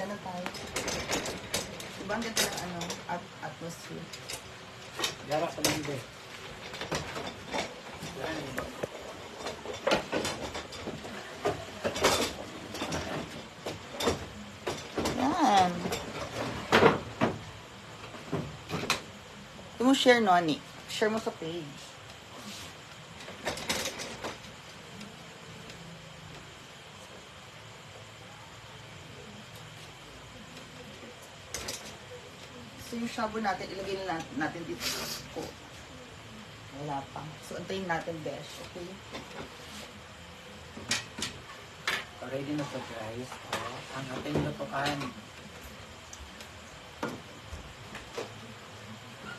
na tayo. Diba ang ganda ng ano, atmosphere? Gara sa mande. Yan. Ito mo share, Noni. Share mo sa page. So yung shabu natin, ilagay na natin dito. Oh. Wala pa. So antayin natin, besh. Okay? Ready na po guys. Ang ating lutukan.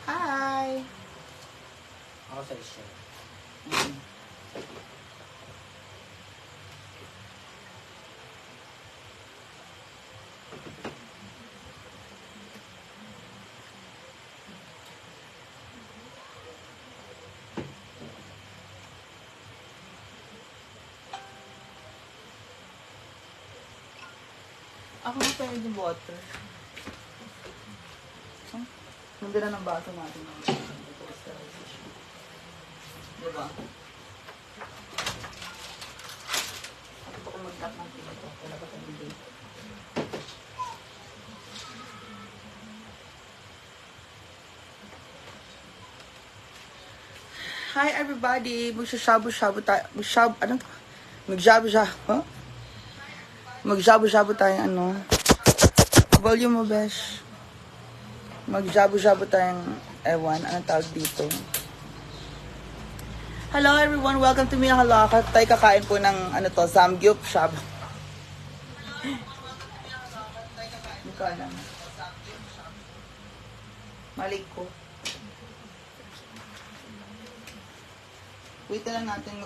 Hi! Ako sa share. Ako na pwede yung water. So, nandila ng baso natin. Diba? Ako pa kung mag-tap ng ito. Wala pa sa hindi. Hi everybody! Magsashabu-shabu tayo. Ano to? Magjabu-shabu. Huh? Magjabu-jabu tayong ano. Volume mo, besh. Magjabu-jabu tayong ewan. Anong tawag dito? Hello everyone. Welcome to Mia Halaka. Tayo kakain po ng ano to, samgyup shab. Hindi ko alam. Malik ko. Wait na lang natin.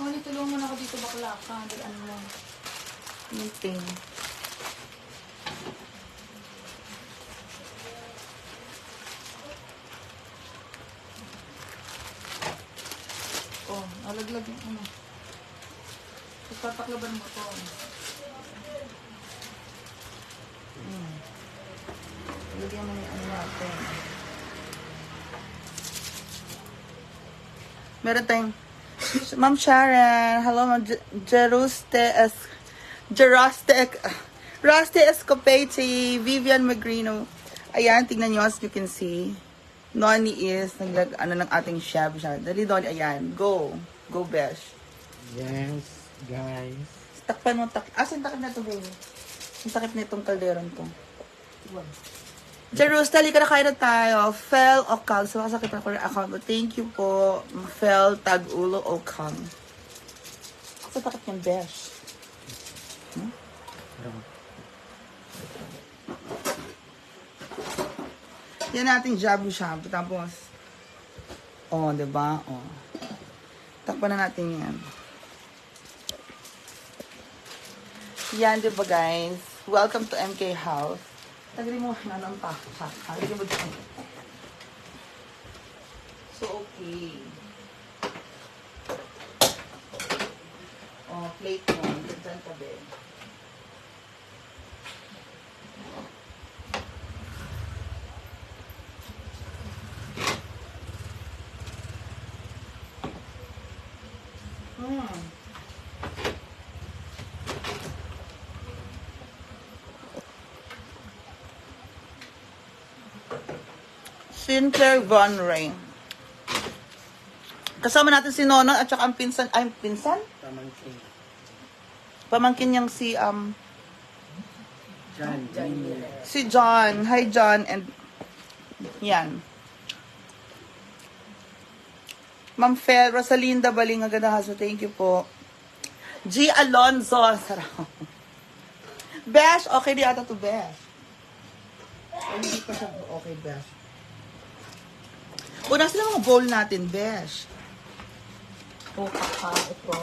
Mali, tulungan mo na ako dito, bakla ka. Dahil ano lang. Meeting. Oh, nalaglag yung ano. Tataklaban mo to. Lagyan mo yung ano natin. Meron tayong Ma'am Sharon, hello Ma'am Roste Escopete, Vivian Magrino. Ayan, tingnan nyo as you can see. Noni is ano ng ating chef siya. Dali Noni, ayan. Go. Go besh. Yes, guys. Takpan mo, asan takip na ito, baby? Ang takip na itong kalderon to. Jerus, dali ka na kain na tayo. Fel Okang. So, makasakit na ko rin account mo. Thank you po. Fel Tagulo Okang. Sa takip niyang besh. Yan natin jabu-shabu. Tapos, diba? Takpan na natin yan. Yan, diba guys? Welcome to MK House. Tagalin mo na ng pakak. Tagalin mo dito. So, okay. Plate mo. Diyan tabi. Sinclair Von Ray. Kasama natin si Nono at saka ang pinsan. Ay, pinsan? Pamangkin. Pamangkin niyang si, John. si John. Hi, John. And, yan. Ma'am Fer, Rosalinda Balinga Gadahaso. Thank you po. G. Alonzo. Sarap. Besh. Okay, di ata to Besh. Hindi pa siya. Okay, Besh. O, nasa na mga bowl natin, Besh. O, kaka. Ito.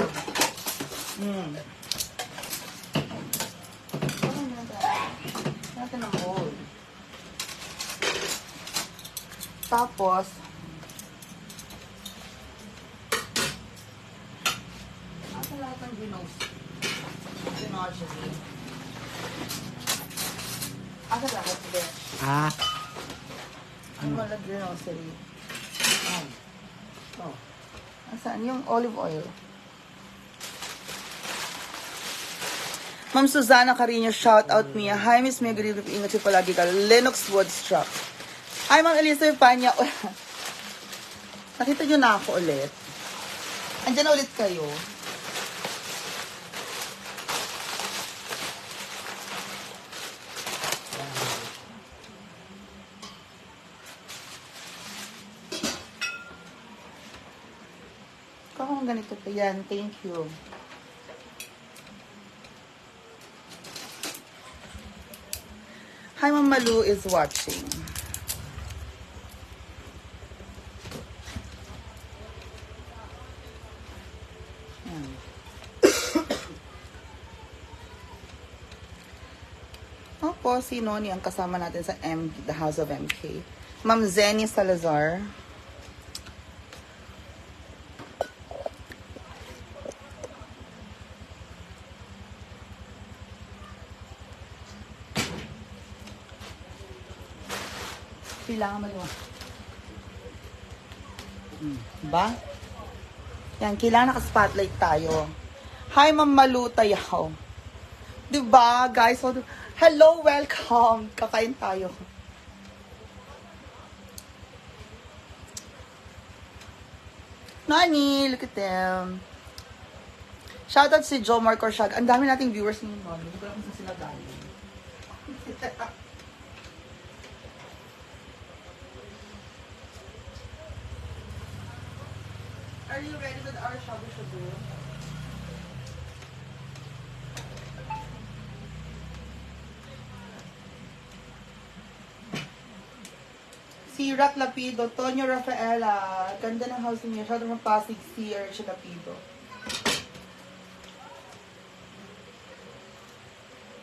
Natin ang bowl. Tapos, asa lahat ng Ginogery? Asa lahat, Besh? Ah, Ano wala grocery? oh. Saan yung olive oil? Ma'am Susana Carino, shout out Mia. Hi, Miss Mia. Good evening. Ingat siya palagi ka. Lennox Woodstruck. Hi, Ma'am Elizabeth Panya. Nakita niyo na ako ulit. Andiyan na ulit kayo. Kung ganito pa yan. Thank you. Hi, Ma'am Malu is watching. Yan. Opo, si Noni ang kasama natin sa The House of MK. Ma'am Zenny Salazar. Kailangan maluwa. Ba? Yan, kailangan naka-spotlight tayo. Hi, Ma'am Malu Tayaw. Diba, guys? So, hello, welcome. Kakain tayo. Nani, look at them. Shoutout si Joe Marco Shag. Ang dami nating viewers ngayon, Nani. Hindi ko lang kung saan sila galing. Are you ready with our shabu-shabu? Si Rat Lapido, Tonyo Rafaela, ganda ng house niya. Siya ng Pasig si Erich Lapido.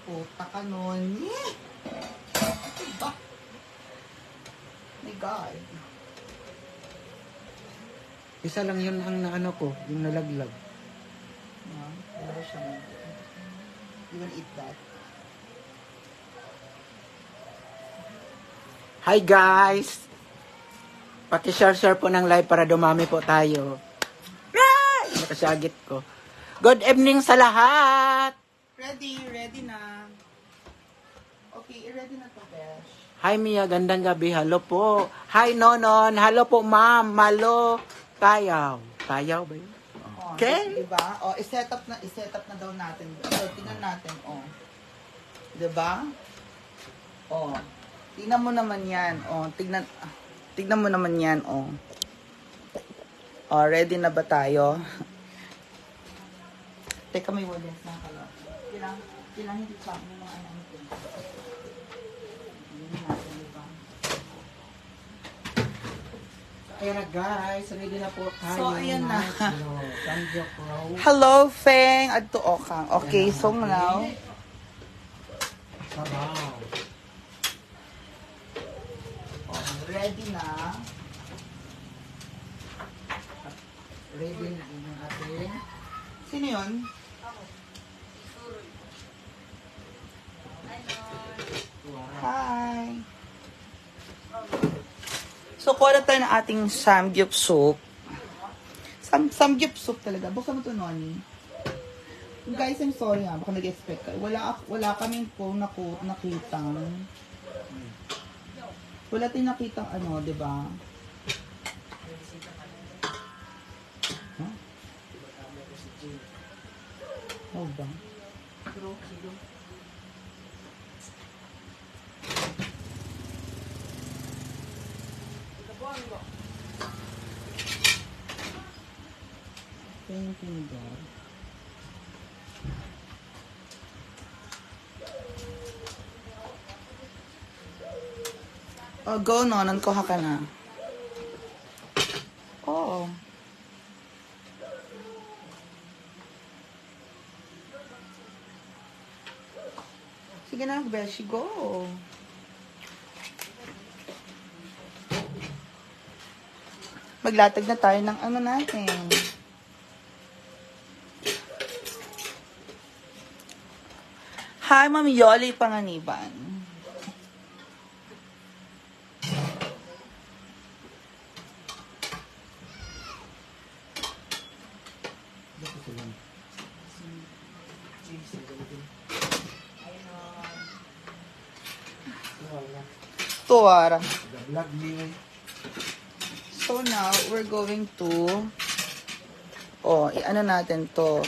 Puta ka nun. Diba? My God. Isa lang yun ang naano ko, yung nalaglag. Wala siya. You will eat that. Hi guys! Paki-share po ng live para dumami po tayo. Nakasagit ko. Good evening sa lahat! Ready na. Okay, ready na to, Besh. Hi Mia, gandang gabi. Hello po. Hi Nonon. Hello po ma'am. Malo. Tayaw. Tayaw ba yun? Okay. Diba? I-set up na daw natin. So, tingnan natin, Diba? Tingnan mo naman yan, tignan mo naman yan, ready na ba tayo? Teka, may audience na kala. Kailangan hindi sa akin yung mga anak ko. Hindi natin, diba? Ayan na guys, ready na po tayo. So, ayan na. Hello. Hello, Feng. Adto Okang. Okay, so now. Sabaw. Ready na. Ready na yung ating. Sino yun? Hi. So, kuha tayo ng ating samgyup soup. Samgyup soup talaga. Buksan mo ito, Noni. Guys, I'm sorry ha. Baka nag-expect ka. Wala kaming po nakitang. Wala tayong nakitang di ba? Huh? Oh, ba? Thank you, God. Go, Nonon. Kuha ka na. Oh. Sige na, Beshi. Go. Maglatag na tayo ng ano natin. Hi, Ma'am Yoli Panganiban. Tuwara. So now, we're going to, i-ano natin to.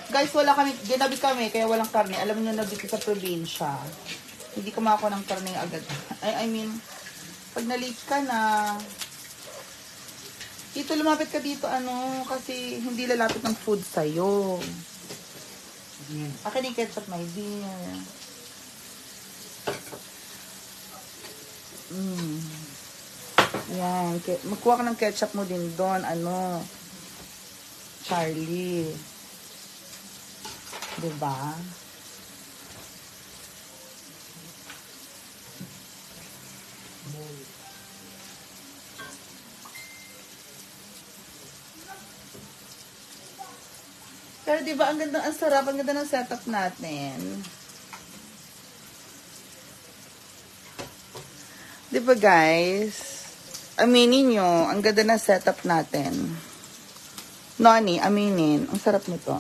Guys, wala kami, ginabi kami, kaya walang karne. Alam niyo na dito sa probinsya. Hindi ko makakuha ng karne agad. I mean, pag na-late ka na, dito lumapit ka dito, kasi hindi lalapit ng food sa'yo. Akin yung ketchup, my dear. Yan. Magkuha ka ng ketchup mo din doon. Charlie. Diba? Pero diba, ang ganda, ang sarap, ang ganda ng setup natin. Diba guys? Aminin nyo, ang ganda ng setup natin. Noni, aminin. Ang sarap nito.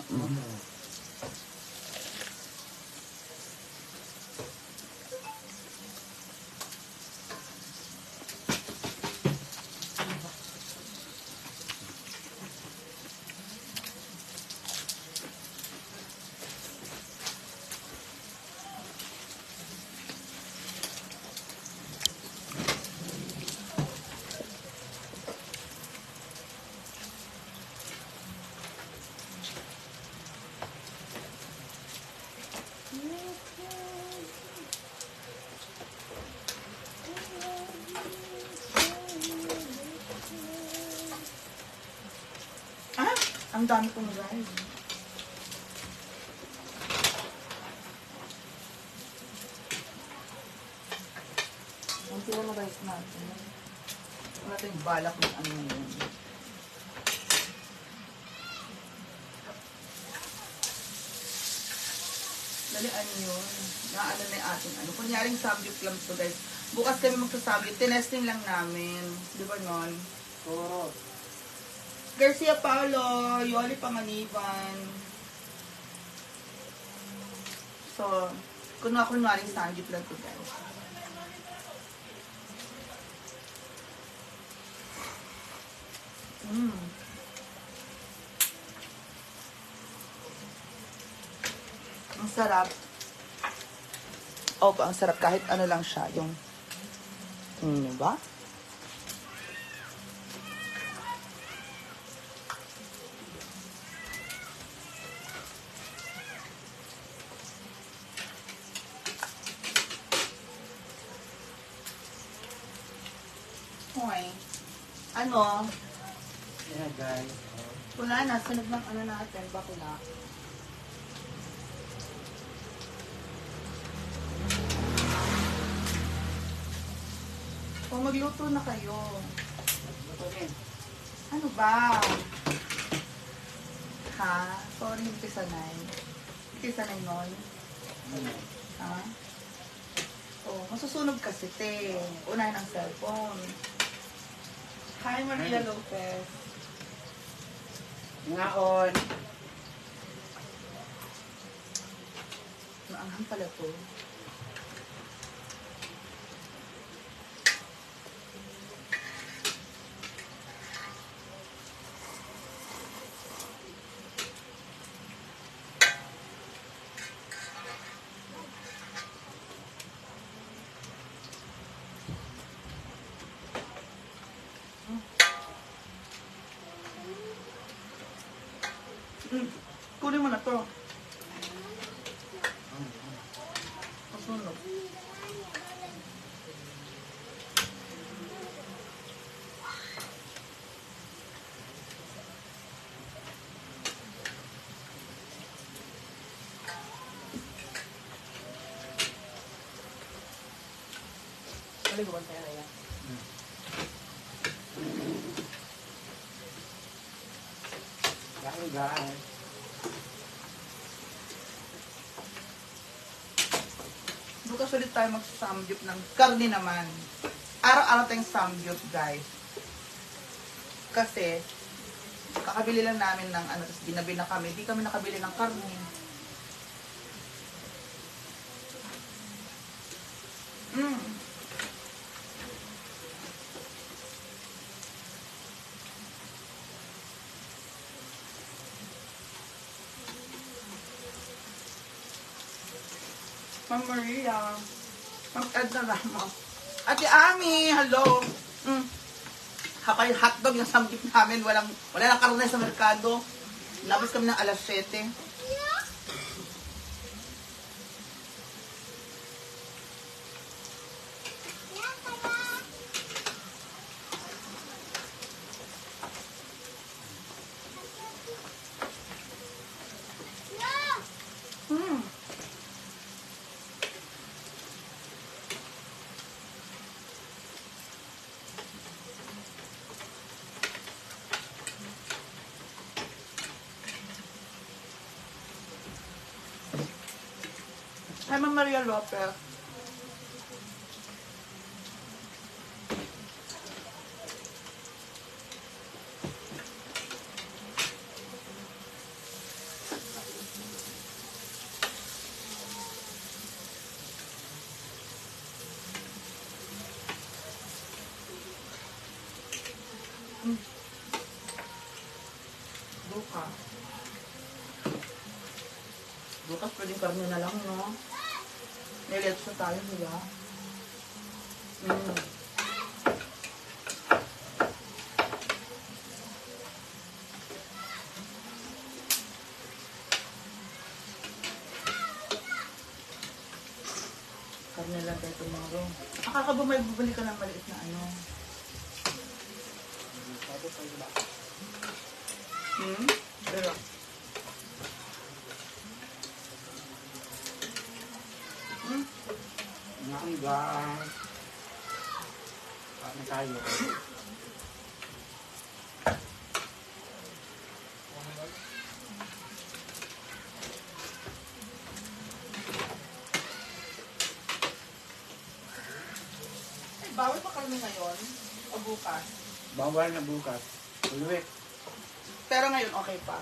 Ang dami kong rice. Ang sila na rice natin. Wala tayong balak ng ano yun. Dalian yun. Naano na yung ating ano. Kunyaring subject lang to guys. Bukas kami magsasubject. Tinesting lang namin. Di ba nun? Oo. Garcia Paulo, Yoli Panganiban. So, kunwaring sanjip lang to guys. Ang sarap. Opo, ang sarap. Kahit ano lang siya. Yung, diba? Hoy. Ano? Yeah, guys. Wala na. Sunod ng ano natin. Bakula. Kung magluto na kayo. Ano ba? Ha? Sorry, hindi sanay. Hindi sanay nun. Ha? Oh, masusunog kasi, te. Unahin ang cellphone. Hi, Maria Lopez. Ngaon. Maanghang pala to. Kunin mo na to. Masunog. Dahil guys. Bukas ulit tayo mag-samgyup ng karne naman. Araw-araw tayong samgyup, guys. Kasi, kakabili lang namin ng ano, tapos ginabi na kami. Di kami nakabili ng karne. Ma'am Maria. Ma'am Edna Ramos. Ate Ami, hello. Hakay hotdog yung samgyup namin. Wala lang karne sa merkado. Labas kami ng alas 7. Hi, Ma'am Maria Lopez. Bukas. Bukas pwedeng karne na lang, no? May letsa tayo, diba? Karne lang tayo tomorrow. Akaka ba may bubalik ka ng maliit na ano? Pero, Ngayon guys. Paano tayo? bawal pa kami ngayon o bukas? Bawal na bukas. Ulit. Pero ngayon okay pa.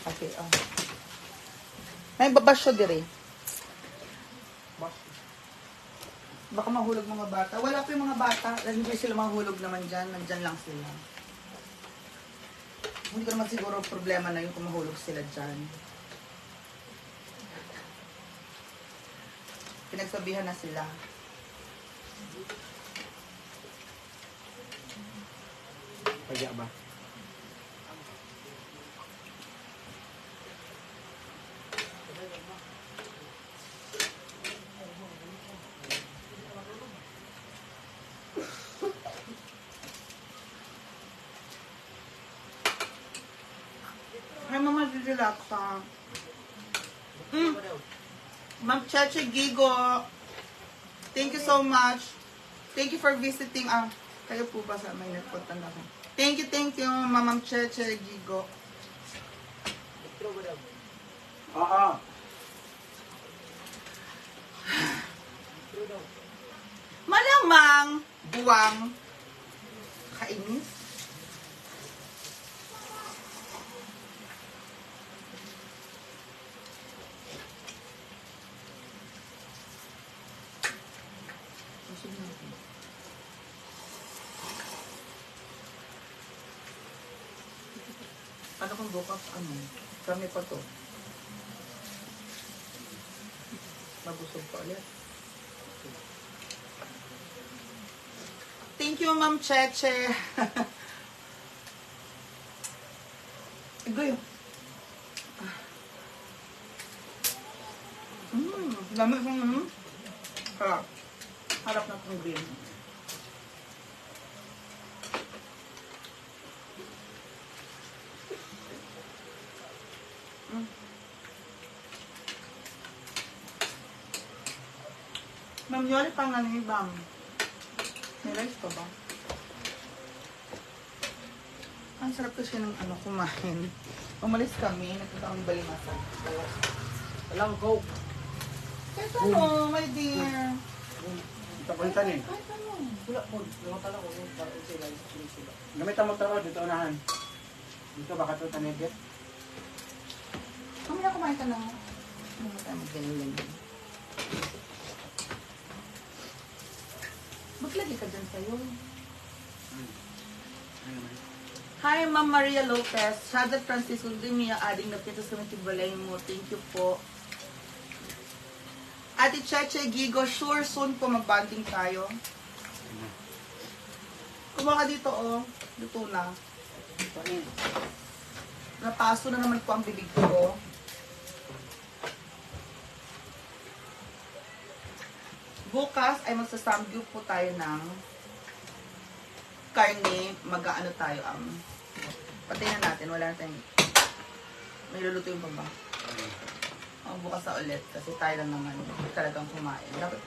Okay, may babasyo dire. Baka mahulog mga bata. Wala pa yung mga bata. Hindi sila mahulog naman dyan. Nandyan lang sila. Hindi ko naman siguro problema na yung kung mahulog sila dyan. Pinagsabihan na sila. Kaya ba? Ay, mama, relax ka. Ma'am Cheche Gigo, thank you so much. Thank you for visiting. Kayo po ba sa may nagpunta na ko? Thank you, Ma'am Cheche Gigo. Oo. Malamang buwang kainis. Ano kung bukas, kami pa to. Mabusog pa ulit. Thank you, Ma'am Cheche. Igoy. Lamig ng harap. Harap na itong green. Ma'am Yoli, panganibang. May rice pa ba? Ang sarap kasi ng ano, kumain. Umalis kami, nagpunta kami Balimasan. Walang coke. Kahit ano, my dear. Tapuntan eh. Kahit ano. Wala po. Nakatala ko. Parang sila. Gamitan mo taro dito unahan. Dito baka ito tanigit. Kami na kumain ka na. Ano ba tayo mag-ganyan? Maglagi ka dyan sa'yo. Hi, Ma'am Maria Lopez. Shadat Francisco Dimia, adding na pito sa balay mo. Thank you po. Ate Cheche Gigo, sure soon po mag-banding tayo. Kumuha ka dito, oh. Luto na. Napaso na naman po ang bibig ko. Bukas ay magsasamgyup po tayo ng karne. Mag-ano tayo, patayin na natin. Wala na tayong... May lulutuin pa ba? Bukas na ulit. Kasi tayo lang naman talagang kumain. Dapat...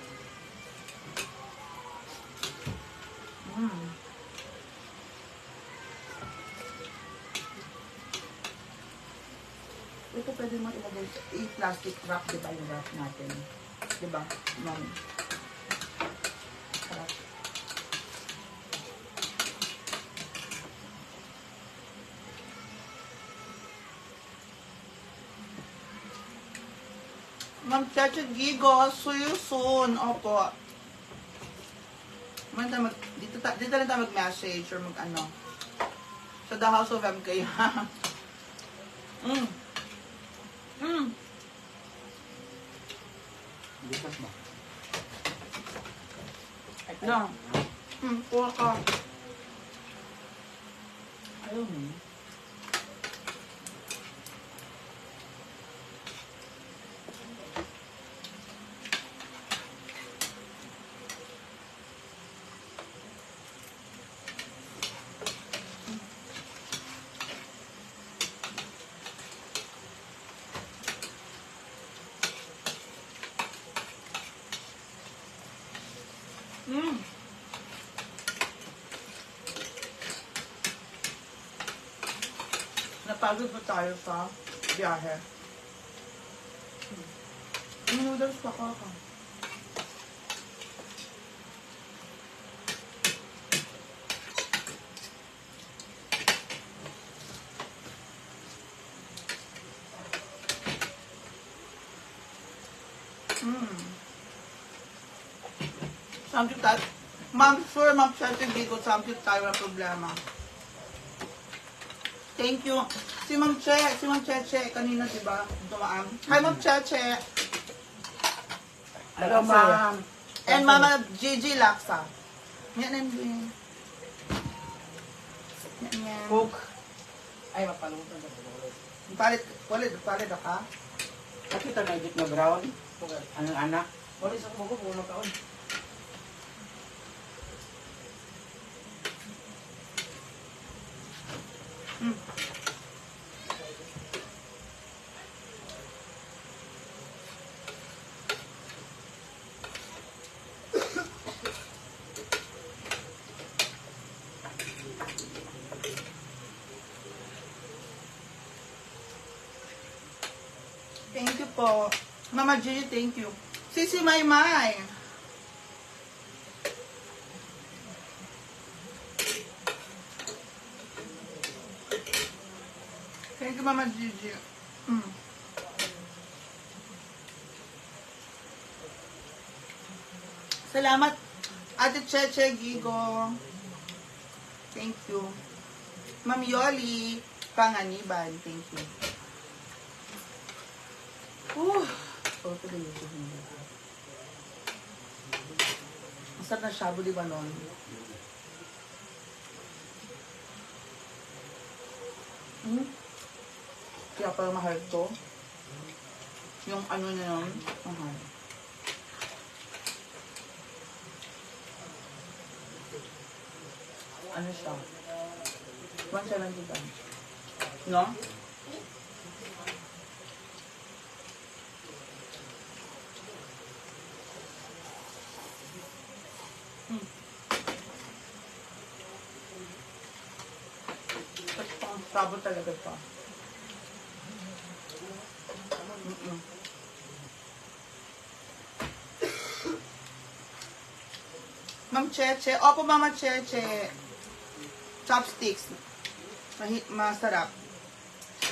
Ito pwede mo ilagay sa plastic wrap, diba yung wrap natin? Diba? Sarap. Ma'am Chacha Gigo, see you soon. Opo. Dito na tayo mag-message or mag-ano. Sa The House of MK. Bitas ba? No. Kuha ka. Ayaw mo. Napagod pa tayo sa biyahe. Noodles pa ka. Samgyup tayo. Ma'am, sure, Ma'am Chelsea Bigo, samgyup tayo, walang problema. Thank you. Si Ma'am Cheche, kanina, diba? Dumaan. Hi, Ma'am Cheche. Hello, ma'am. And Mama Gigi Laksa. Yan, and yan. Coke. Ay, mapalutan ka. Palit ka? Nakita na edit na brown. Anong anak? Wala sa kubo, puno kaon. Thank you po. Mama Gigi, thank you. Sisi Maymay. Thank you, Mama Gigi. Salamat, Ate Cheche Gigo. Thank you. Ma'am Yoli Panganiban. Thank you. So, ito din yung masarap na shabu, di ba nun? Kaya pala mahal to. Yung ano na yun, mahal. Ano siya? 170 ba? No? Sabon talaga to. Mm-mm. Ma'am Cheche. Opo, Mama Cheche. Chopsticks. Masarap.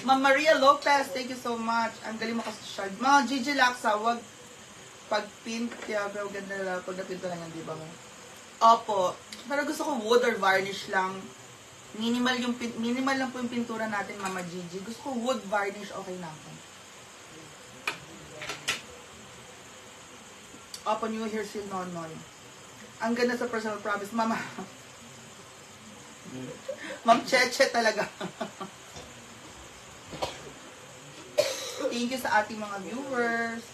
Ma'am Maria Lopez, thank you so much. Ang galing mo kasi siya. Mga Gigi Laksa, wag pag-pint. Kaya pero ganda na pag napinto lang yan, di ba mo? Opo. Pero gusto ko wood or varnish lang. Minimal lang po yung pintura natin, Mama Gigi. Gusto ko wood varnish, okay na ako. Opo, new hair si Nonoy. Ang ganda sa personal promise, Mama. Ma'am Cheche talaga. Thank you sa ating mga viewers.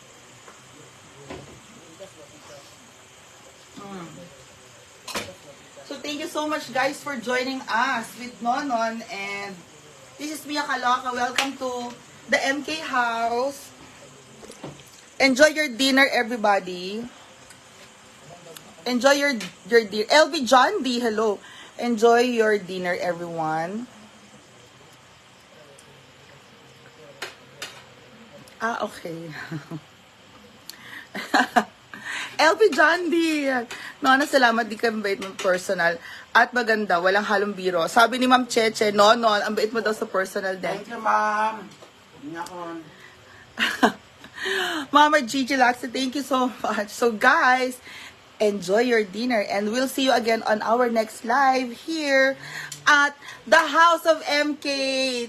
So thank you so much guys for joining us with Nonon, and this is Mia Kaloka. Welcome to the MK house. Enjoy your dinner, everybody. Enjoy your dinner. LB John D, hello. Enjoy your dinner, everyone. Okay. LB John D. Nona, salamat, di ka mabait mo personal. At maganda, walang halong biro. Sabi ni Ma'am Cheche, Nonon, ang bait mo daw sa personal din. Thank you, ma'am. Nyakon. Mama Gigi Laxa, thank you so much. So guys, enjoy your dinner and we'll see you again on our next live here at the House of MK.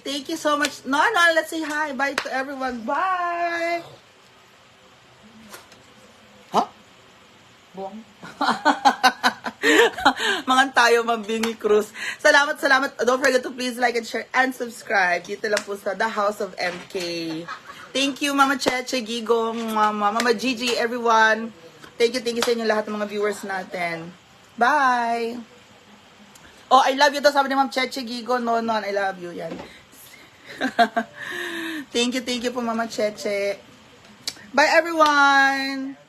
Thank you so much. No, let's say hi. Bye to everyone. Bye. Huh? Buwang. Mga tayo, Mambingi Cruz. Salamat. Don't forget to please like and share and subscribe. Dito lang po sa The House of MK. Thank you, Mama Cheche, Gigong, Mama Gigi, everyone. Thank you sa inyo lahat ng mga viewers natin. Bye! Oh, I love you daw, sabi ni Ma'am Cheche, Gigo, Nonon, I love you, yan. Thank you po, Mama Cheche. Bye, everyone!